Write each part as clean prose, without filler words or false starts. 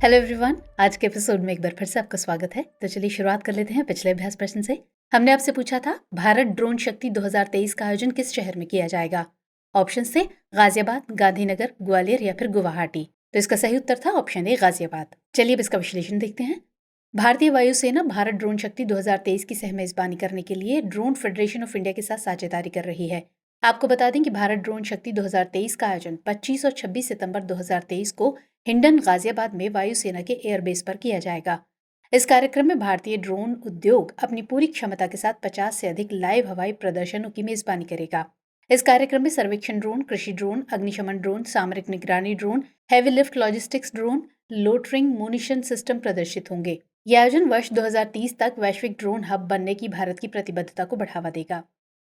Hello everyone, आज के episode में एक बार फिर से आपका स्वागत है। तो चलिए शुरुआत कर लेते हैं पिछले अभ्यास प्रश्न से। हमने आपसे पूछा था भारत ड्रोन शक्ति 2023 का आयोजन किस शहर में किया जाएगा। ऑप्शन थे गाजियाबाद, गांधीनगर, ग्वालियर या फिर गुवाहाटी। तो इसका सही उत्तर था ऑप्शन ए, गाजियाबाद। चलिए अब इसका विश्लेषण देखते हैं। भारतीय वायुसेना भारत ड्रोन शक्ति 2023 की सह मेजबानी करने के लिए ड्रोन फेडरेशन ऑफ इंडिया के साथ साझेदारी कर रही है। आपको बता दें कि भारत ड्रोन शक्ति 2023 का आयोजन 25 और 26 सितंबर 2023 को हिंडन, गाजियाबाद में वायुसेना के एयरबेस पर किया जाएगा। इस कार्यक्रम में भारतीय ड्रोन उद्योग अपनी पूरी क्षमता के साथ 50 से अधिक लाइव हवाई प्रदर्शनों की मेजबानी करेगा। इस कार्यक्रम में सर्वेक्षण ड्रोन, कृषि ड्रोन, अग्निशमन ड्रोन, सामरिक निगरानी drone, heavy lift logistics drone, loitering munition system प्रदर्शित होंगे। यह आयोजन वर्ष 2030 तक वैश्विक ड्रोन हब बनने की भारत की प्रतिबद्धता को बढ़ावा देगा।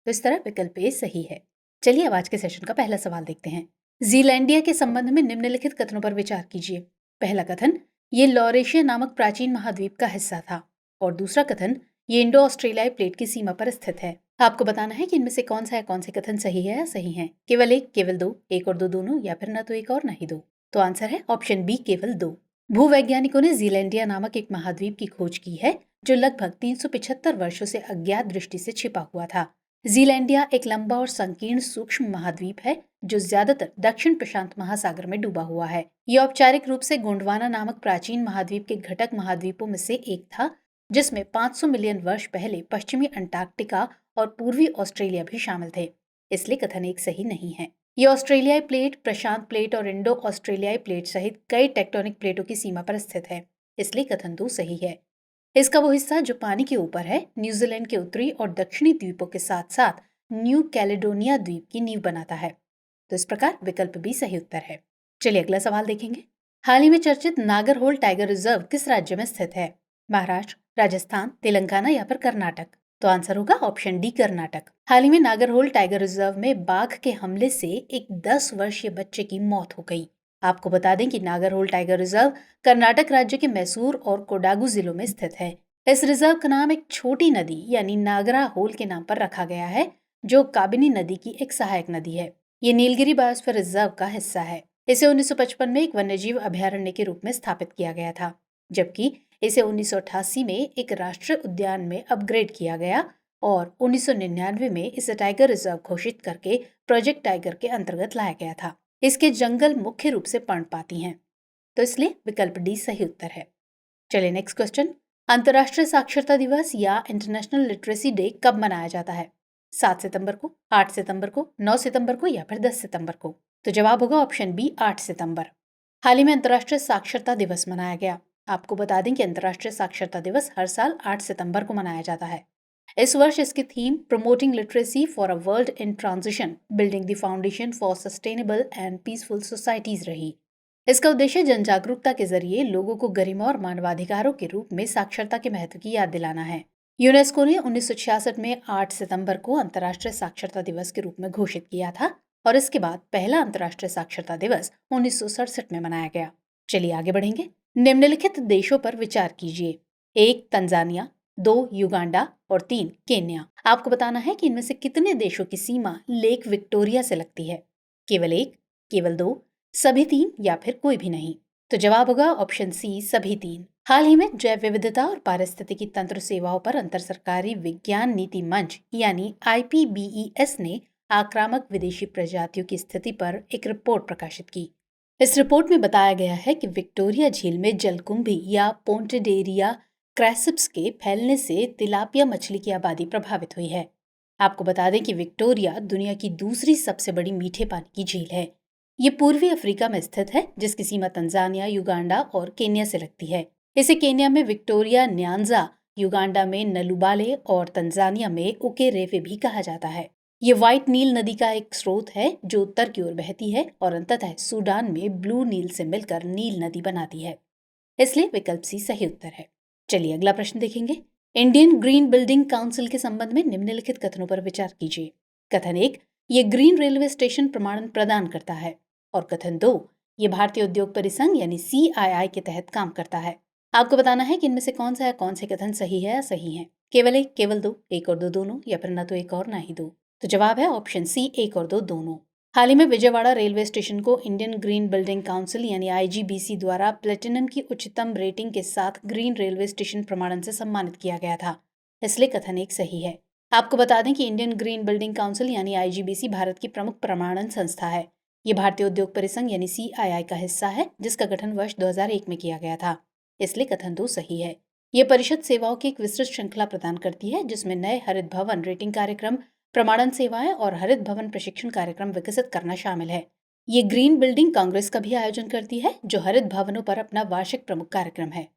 तो इस तरह विकल्प ए सही है। चलिए अब आज के सेशन का पहला सवाल देखते हैं। जीलैंडिया के संबंध में निम्नलिखित कथनों पर विचार कीजिए। पहला कथन, ये लॉरेशिया नामक प्राचीन महाद्वीप का हिस्सा था। और दूसरा कथन, ये इंडो ऑस्ट्रेलियाई प्लेट की सीमा पर स्थित है। आपको बताना है कि इनमें से कौन सा या कौन से कथन सही है या सही है। केवल एक, केवल दो, एक और दो दोनों, या फिर न तो एक और न ही दो। तो आंसर है ऑप्शन बी, केवल दो। भूवैज्ञानिकों ने जीलैंडिया नामक एक महाद्वीप की खोज की है जो लगभग 375 वर्षों से अज्ञात दृष्टि से छिपा हुआ था। जीलैंडिया एक लंबा और संकीर्ण सूक्ष्म महाद्वीप है जो ज्यादातर दक्षिण प्रशांत महासागर में डूबा हुआ है। यह औपचारिक रूप से गोंडवाना नामक प्राचीन महाद्वीप के घटक महाद्वीपों में से एक था, जिसमें 500 मिलियन वर्ष पहले पश्चिमी अंटार्कटिका और पूर्वी ऑस्ट्रेलिया भी शामिल थे। इसलिए कथन एक सही नहीं है। यह ऑस्ट्रेलियाई प्लेट, प्रशांत प्लेट और इंडो ऑस्ट्रेलियाई प्लेट सहित कई टेक्टोनिक प्लेटों की सीमा पर स्थित है। इसलिए कथन दो सही है। इसका वो हिस्सा जो पानी के ऊपर है, न्यूजीलैंड के उत्तरी और दक्षिणी द्वीपों के साथ साथ न्यू कैलेडोनिया द्वीप की नींव बनाता है। तो इस प्रकार विकल्प भी सही उत्तर है। चलिए अगला सवाल देखेंगे। हाल ही में चर्चित नागरहोल टाइगर रिजर्व किस राज्य में स्थित है। महाराष्ट्र, राजस्थान, तेलंगाना या फिर कर्नाटक। तो आंसर होगा ऑप्शन डी, कर्नाटक। हाल ही में नागरहोल टाइगर रिजर्व में बाघ के हमले से एक 10 वर्षीय बच्चे की मौत हो गई। आपको बता दें कि नागरहोल टाइगर रिजर्व कर्नाटक राज्य के मैसूर और कोडागु जिलों में स्थित है। इस रिजर्व का नाम एक छोटी नदी यानी नागरा होल के नाम पर रखा गया है, जो काबिनी नदी की एक सहायक नदी है। ये नीलगिरी बायोस्फीयर रिजर्व का हिस्सा है। इसे 1955 में एक वन्यजीव अभयारण्य के रूप में स्थापित किया गया था, जबकि इसे 1988 में एक राष्ट्रीय उद्यान में अपग्रेड किया गया और 1999 में इसे टाइगर रिजर्व घोषित करके प्रोजेक्ट टाइगर के अंतर्गत लाया गया था। इसके जंगल मुख्य रूप से पर्णपाती हैं, तो इसलिए विकल्प डी सही उत्तर है। चलिए नेक्स्ट क्वेश्चन। अंतर्राष्ट्रीय साक्षरता दिवस या इंटरनेशनल लिटरेसी डे कब मनाया जाता है। 7 सितंबर को, 8 सितंबर को, 9 सितंबर को या फिर 10 सितंबर को। तो जवाब होगा ऑप्शन बी, 8 सितंबर। हाल ही में अंतर्राष्ट्रीय साक्षरता दिवस मनाया गया। आपको बता दें कि अंतर्राष्ट्रीय साक्षरता दिवस हर साल 8 सितंबर को मनाया जाता है। इस वर्ष इसकी theme promoting literacy for a world in transition, building the foundation for sustainable and peaceful societies रही। इसका उद्देश्य जन जागरूकता के जरिए लोगों को गरिमा और मानवाधिकारों के रूप में साक्षरता के महत्व की याद दिलाना है। यूनेस्को ने 1966 में 8 सितंबर को अंतर्राष्ट्रीय साक्षरता दिवस के रूप में घोषित किया था और इसके बाद पहला अंतर्राष्ट्रीय साक्षरता दिवस 1967 में मनाया गया। चलिए आगे बढ़ेंगे। निम्नलिखित देशों पर विचार कीजिए। 1 तंजानिया, 2 युगांडा और 3 केन्या। आपको बताना है कि इनमें से कितने देशों की सीमा लेक विक्टोरिया से लगती है। केवल एक, केवल दो, सभी तीन या फिर कोई भी नहीं। तो जवाब होगा ऑप्शन सी, सभी तीन। हाल ही में जैव विविधता और पारिस्थितिकी तंत्र सेवाओं पर अंतर सरकारी विज्ञान नीति मंच यानी IPBES ने आक्रामक विदेशी प्रजातियों की स्थिति पर एक रिपोर्ट प्रकाशित की। इस रिपोर्ट में बताया गया है कि विक्टोरिया झील में जलकुंभी या पोंटेडेरिया क्रैसिप्स के फैलने से तिलापिया मछली की आबादी प्रभावित हुई है। आपको बता दें कि विक्टोरिया दुनिया की दूसरी सबसे बड़ी मीठे पानी की झील है। ये पूर्वी अफ्रीका में स्थित है, जिसकी सीमा तंजानिया, युगांडा और केन्या से लगती है। इसे केन्या में विक्टोरिया न्यांजा, युगांडा में नलुबाले और तंजानिया में उकेरेवे भी कहा जाता है। ये व्हाइट नील नदी का एक स्रोत है जो उत्तर की ओर बहती है और अंततः सूडान में ब्लू नील से मिलकर नील नदी बनाती है। इसलिए विकल्प सी सही उत्तर है। चलिए अगला प्रश्न देखेंगे। इंडियन ग्रीन बिल्डिंग काउंसिल के संबंध में निम्नलिखित कथनों पर विचार कीजिए। कथन 1, ये ग्रीन रेलवे स्टेशन प्रमाणन प्रदान करता है। और कथन 2, ये भारतीय उद्योग परिसंघ यानी CII के तहत काम करता है। आपको बताना है कि इनमें से कौन सा या कौन से कथन सही है या सही है। केवल एक, केवल दो, एक और दो दोनों, या फिर न तो एक और ना ही दो। तो जवाब है ऑप्शन सी, एक और दो दोनों। हाल ही में विजयवाड़ा रेलवे स्टेशन को इंडियन ग्रीन बिल्डिंग काउंसिल यानी आईजीबीसी द्वारा प्लेटिनम की उच्चतम रेटिंग के साथ ग्रीन रेलवे स्टेशन प्रमाणन से सम्मानित किया गया था, इसलिए कथन एक सही है। आपको बता दें कि इंडियन ग्रीन बिल्डिंग काउंसिल यानी आईजीबीसी भारत की प्रमुख प्रमाणन संस्था है। ये भारतीय उद्योग परिसंघ यानी CII का हिस्सा है, जिसका गठन वर्ष 2001 में किया गया था, इसलिए कथन 2 सही है। ये परिषद सेवाओं की एक विस्तृत श्रृंखला प्रदान करती है, जिसमें नए हरित भवन रेटिंग कार्यक्रम, प्रमाणन सेवाएं और हरित भवन प्रशिक्षण कार्यक्रम विकसित करना शामिल है। ये ग्रीन बिल्डिंग कांग्रेस का भी आयोजन करती है, जो हरित भवनों पर अपना वार्षिक प्रमुख कार्यक्रम है।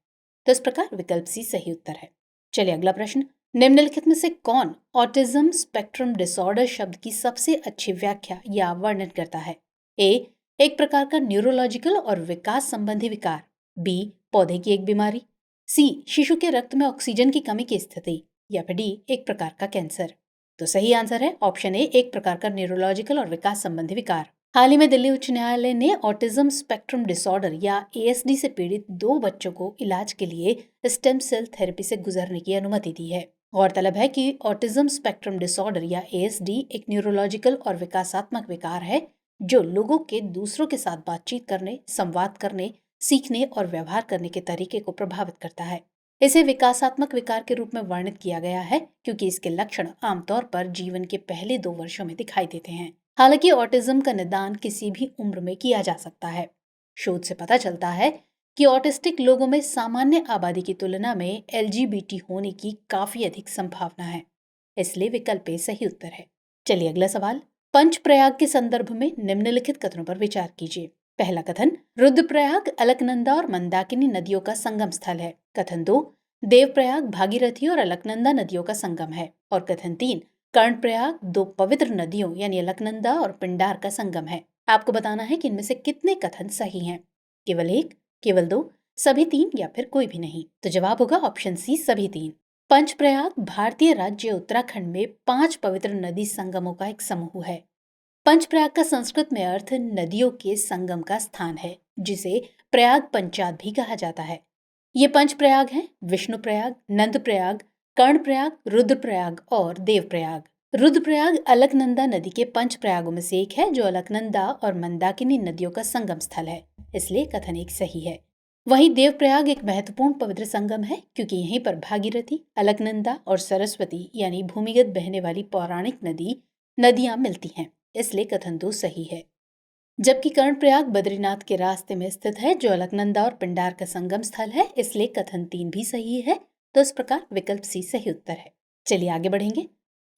तो इस प्रकार विकल्प सी सही उत्तर है। चलिए अगला प्रश्न, निम्नलिखित में से कौन ऑटिज्म स्पेक्ट्रम डिसऑर्डर शब्द की सबसे अच्छी व्याख्या या वर्णन करता है? ए, एक प्रकार का न्यूरोलॉजिकल और विकास संबंधी विकार। बी, पौधे की एक बीमारी। सी, शिशु के रक्त में ऑक्सीजन की कमी की स्थिति। या फिर डी, एक प्रकार का कैंसर। तो सही आंसर है ऑप्शन ए, एक प्रकार का न्यूरोलॉजिकल और विकास संबंधी विकार। हाल ही में दिल्ली उच्च न्यायालय ने ऑटिज्म स्पेक्ट्रम डिसऑर्डर या ASD से पीड़ित 2 बच्चों को इलाज के लिए स्टेम सेल थेरेपी से गुजरने की अनुमति दी है। गौरतलब है कि ऑटिज्म स्पेक्ट्रम डिसऑर्डर या ASD एक न्यूरोलॉजिकल और विकासात्मक विकार है, जो लोगों के दूसरों के साथ बातचीत करने, संवाद करने, सीखने और व्यवहार करने के तरीके को प्रभावित करता है। इसे विकासात्मक विकार के रूप में वर्णित किया गया है, क्योंकि इसके लक्षण आमतौर पर जीवन के पहले 2 वर्षों में दिखाई देते हैं। हालांकि ऑटिज्म का निदान किसी भी उम्र में किया जा सकता है। शोध से पता चलता है कि ऑटिस्टिक लोगों में सामान्य आबादी की तुलना में LGBT होने की काफी अधिक संभावना है, इसलिए विकल्प ए सही उत्तर है। चलिए अगला सवाल, पंचप्रयाग के संदर्भ में निम्नलिखित कथनों पर विचार कीजिए। पहला कथन, रुद्रप्रयाग अलकनंदा और मंदाकिनी नदियों का संगम स्थल है। कथन 2, देवप्रयाग भागीरथी और अलकनंदा नदियों का संगम है। और कथन 3, कर्णप्रयाग 2 पवित्र नदियों यानी अलकनंदा और पिंडार का संगम है। आपको बताना है कि इनमें से कितने कथन सही हैं। केवल 1, केवल 2, सभी 3 या फिर कोई भी नहीं। तो जवाब होगा ऑप्शन सी, सभी 3। पंचप्रयाग भारतीय राज्य उत्तराखंड में 5 पवित्र नदी संगमों का एक समूह है। पंचप्रयाग का संस्कृत में अर्थ नदियों के संगम का स्थान है, जिसे प्रयाग पंचाद भी कहा जाता है। ये पंचप्रयाग हैं विष्णुप्रयाग, नंदप्रयाग, कर्णप्रयाग, रुद्रप्रयाग और देवप्रयाग। रुद्रप्रयाग अलकनंदा नदी के पंचप्रयागों में से एक है, जो अलकनंदा और मंदाकिनी नदियों का संगम स्थल है, इसलिए कथन एक सही है। वहीं देवप्रयाग एक महत्वपूर्ण पवित्र संगम है, क्योंकि यहीं पर भागीरथी, अलकनंदा और सरस्वती यानी भूमिगत बहने वाली पौराणिक नदियां मिलती हैं, इसलिए कथन 2 सही है। जबकि कर्णप्रयाग बद्रीनाथ के रास्ते में स्थित है, जो अलकनंदा और पिंडार का संगम स्थल है, इसलिए कथन 3 भी सही है। तो इस प्रकार विकल्प सी सही उत्तर है। चलिए आगे बढ़ेंगे।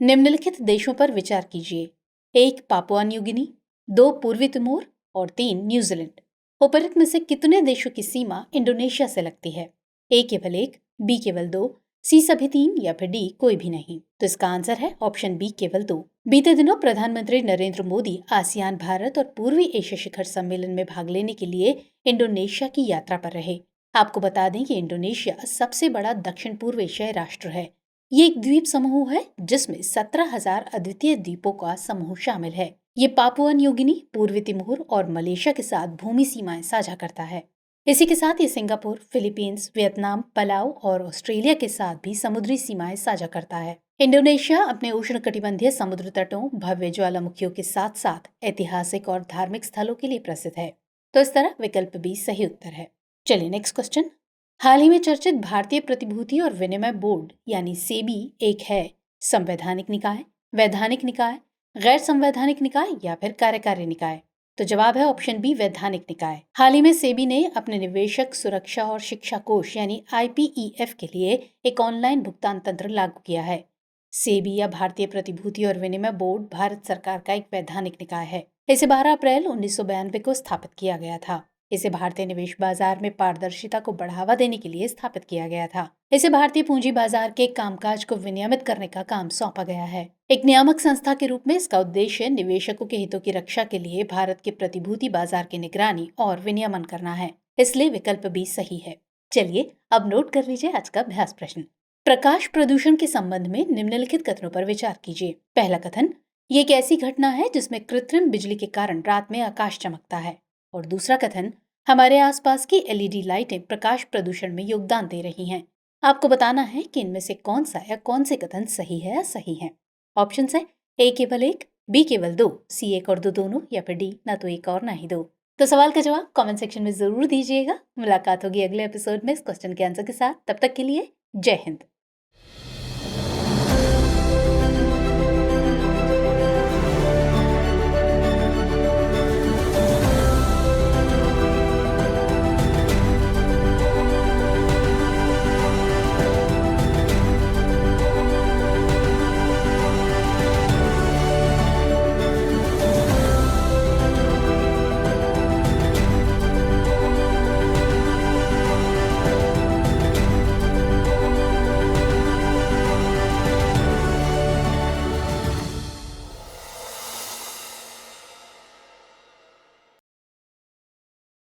निम्नलिखित देशों पर विचार कीजिए। 1, पापुआ न्यू गिनी, 2, पूर्वी तिमोर और 3, न्यूजीलैंड। उपरोक्त में से कितने देशों की सीमा इंडोनेशिया से लगती है? ए केवल 1, बी केवल 2, सी सभी 3 या फिर डी कोई भी नहीं। तो इसका आंसर है ऑप्शन बी, केवल 2। बीते दिनों प्रधानमंत्री नरेंद्र मोदी आसियान भारत और पूर्वी एशिया शिखर सम्मेलन में भाग लेने के लिए इंडोनेशिया की यात्रा पर रहे। आपको बता दें कि इंडोनेशिया सबसे बड़ा दक्षिण पूर्व एशियाई राष्ट्र है। ये एक द्वीप समूह है, जिसमें 17,000 अद्वितीय द्वीपों का समूह शामिल है। ये पापुआ न्यू गिनी, पूर्वी तिमोर और मलेशिया के साथ भूमि सीमाएं साझा करता है। इसी के साथ ये सिंगापुर, फिलीपींस, वियतनाम, पलाऊ और ऑस्ट्रेलिया के साथ भी समुद्री सीमाएं साझा करता है। इंडोनेशिया अपने उष्णकटिबंधीय समुद्र तटों, भव्य ज्वालामुखियों के साथ साथ ऐतिहासिक और धार्मिक स्थलों के लिए प्रसिद्ध है। तो इस तरह विकल्प बी सही उत्तर है। चलिए नेक्स्ट क्वेश्चन। हाल ही में चर्चित भारतीय प्रतिभूति और विनिमय बोर्ड यानी सेबी एक है संवैधानिक निकाय, वैधानिक निकाय, गैर संवैधानिक निकाय या फिर कार्यकारी निकाय? तो जवाब है ऑप्शन बी, वैधानिक निकाय। हाल ही में सेबी ने अपने निवेशक सुरक्षा और शिक्षा कोष यानी IPEF के लिए एक ऑनलाइन भुगतान तंत्र लागू किया है। सेबी या भारतीय प्रतिभूति और विनिमय बोर्ड भारत सरकार का एक वैधानिक निकाय है। इसे 12 अप्रैल 1992 को स्थापित किया गया था। इसे भारतीय निवेश बाजार में पारदर्शिता को बढ़ावा देने के लिए स्थापित किया गया था। इसे भारतीय पूंजी बाजार के कामकाज को विनियमित करने का काम सौंपा गया है। एक नियामक संस्था के रूप में इसका उद्देश्य निवेशकों के हितों की रक्षा के लिए भारत के प्रतिभूति बाजार की निगरानी और विनियमन करना है, इसलिए विकल्प बी सही है। चलिए अब नोट कर लीजिए आज का अभ्यास प्रश्न। प्रकाश प्रदूषण के संबंध में निम्नलिखित कथनों पर विचार कीजिए। पहला कथन, ये एक ऐसी घटना है जिसमें कृत्रिम बिजली के कारण रात में आकाश चमकता है। और दूसरा कथन, हमारे आसपास की LED लाइटें प्रकाश प्रदूषण में योगदान दे रही हैं। आपको बताना है कि इनमें से कौन सा या कौन से कथन सही है या सही है। ऑप्शन है ए केवल 1, बी केवल 2, सी 1 और 2 दोनों, या फिर डी ना तो 1 और ना ही 2? तो सवाल का जवाब कमेंट सेक्शन में जरूर दीजिएगा। मुलाकात होगी अगले एपिसोड में इस क्वेश्चन के आंसर के साथ। तब तक के लिए जय हिंद।